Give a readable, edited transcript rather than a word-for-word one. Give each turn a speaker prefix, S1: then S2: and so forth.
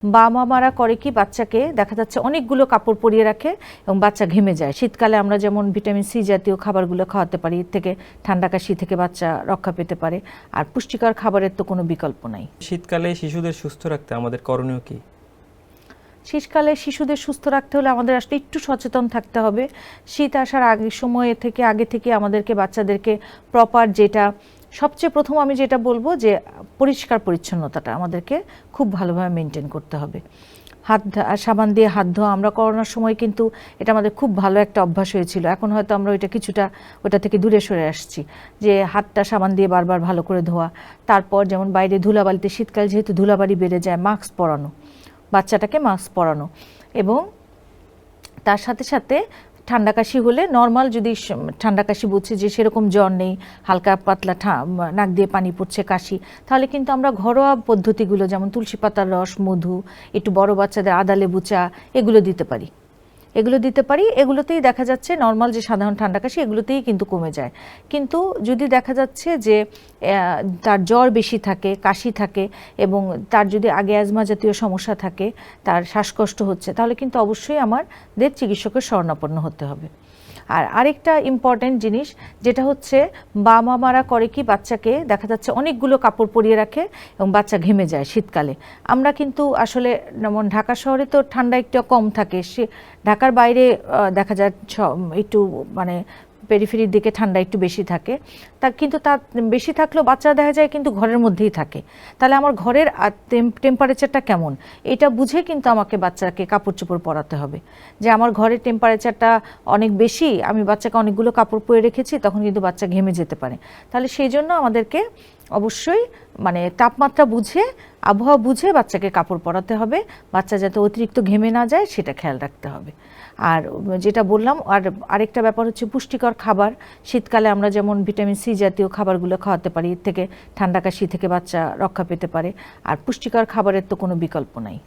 S1: মা-বাবারা করে কি বাচ্চাকে দেখা যাচ্ছে অনেকগুলো কাপড় পরিয়ে রাখে এবং বাচ্চা ঘেমে যায়। শীতকালে আমরা যেমন ভিটামিন সি জাতীয় খাবারগুলো খাওয়াতে পারি, এর থেকে ঠান্ডা কাশি থেকে বাচ্চা রক্ষা পেতে পারে। আর পুষ্টিকর খাবারের তো কোনো বিকল্প নাই।
S2: শীতকালে শিশুদের সুস্থ রাখতে আমাদের করণীয় কি?
S1: শীতকালে শিশুদের সুস্থ রাখতে হলে আমাদের আসলে একটু সচেতন থাকতে হবে। শীত আসার আগে থেকে আমাদেরকে বাচ্চাদেরকে প্রপার যেটা সবচেয়ে প্রথম আমি যেটা বলবো যে পরিষ্কার পরিচ্ছন্নতাটা আমাদেরকে খুব ভালোভাবে মেনটেন করতে হবে। সাবান দিয়ে হাত ধোয়া, আমরা করোনার সময় কিন্তু এটা আমাদের খুব ভালো একটা অভ্যাস হয়েছিল। এখন হয়তো আমরা ওটা থেকে দূরে সরে আসছি, যে হাতটা সাবান দিয়ে বারবার ভালো করে ধোয়া। তারপর যেমন বাইরে ধুলাবালিতে, শীতকাল যেহেতু ধুলাবালি বেড়ে যায়, মাস্ক পরানো, বাচ্চাটাকে মাস্ক পরানো। এবং তার সাথে সাথে ঠান্ডা কাশি হলে নর্মাল, যদি ঠান্ডা কাশি বুঝছি যে সেরকম জ্বর নেই, হালকা পাতলা নাক দিয়ে পানি পড়ছে, কাশি, তাহলে কিন্তু আমরা ঘরোয়া পদ্ধতিগুলো যেমন তুলসী পাতার রস, মধু, একটু বড় বাচ্চাদের আদা লেবু চা, এগুলো দিতে পারি। এগুলোতেই দেখা যাচ্ছে নর্মাল যে সাধারণ ঠান্ডা কাশি, এগুলোতেই কিন্তু কমে যায়। কিন্তু যদি দেখা যাচ্ছে যে তার জ্বর বেশি থাকে, কাশি থাকে, এবং তার যদি আগে অ্যাজমা জাতীয় সমস্যা থাকে, তার শ্বাসকষ্ট হচ্ছে, তাহলে কিন্তু অবশ্যই আমাদের চিকিৎসকের শরণাপন্ন হতে হবে। আর আরেকটা ইম্পর্টেন্ট জিনিস যেটা হচ্ছে, মা-বাবারা করে কি বাচ্চাকে দেখা যাচ্ছে অনেকগুলো কাপড় পরিয়ে রাখে এবং বাচ্চা ঘেমে যায় শীতকালে। আমরা কিন্তু আসলে যেমন ঢাকা শহরে তো ঠান্ডা একটু কম থাকে, ঢাকার বাইরে দেখা যায় একটু মানে পেরিফেরির দিকে ঠান্ডা একটু বেশি থাকে। কিন্তু তা বেশি থাকলেও বাচ্চা দেখা যায় কিন্তু ঘরের মধ্যেই থাকে। তাহলে আমার ঘরের টেম্পারেচারটা কেমন, এটা বুঝে কিন্তু আমাকে বাচ্চাকে কাপড় চোপড় পরাতে হবে। যে আমার ঘরের টেম্পারেচারটা অনেক বেশি, আমি বাচ্চাকে অনেকগুলো কাপড় পরে রেখেছি, তখন কিন্তু বাচ্চা ঘেমে যেতে পারে। তাহলে সেই জন্য আমাদেরকে অবশ্যই তাপমাত্রা বুঝে, আবহাওয়া বুঝে বাচ্চাকে কাপড় পরাতে হবে। বাচ্চা যাতে অতিরিক্ত ঘেমে না যায় সেটা খেয়াল রাখতে হবে। আর যেটা বললাম, আরেকটা ব্যাপার হচ্ছে পুষ্টিকর খাবার। শীতকালে আমরা যেমন ভিটামিন সি জাতীয় খাবারগুলো খাওয়াতে পারি, এর থেকে ঠান্ডা কাশি থেকে বাচ্চা রক্ষা পেতে পারে। আর পুষ্টিকর খাবারের তো কোনো বিকল্প নাই।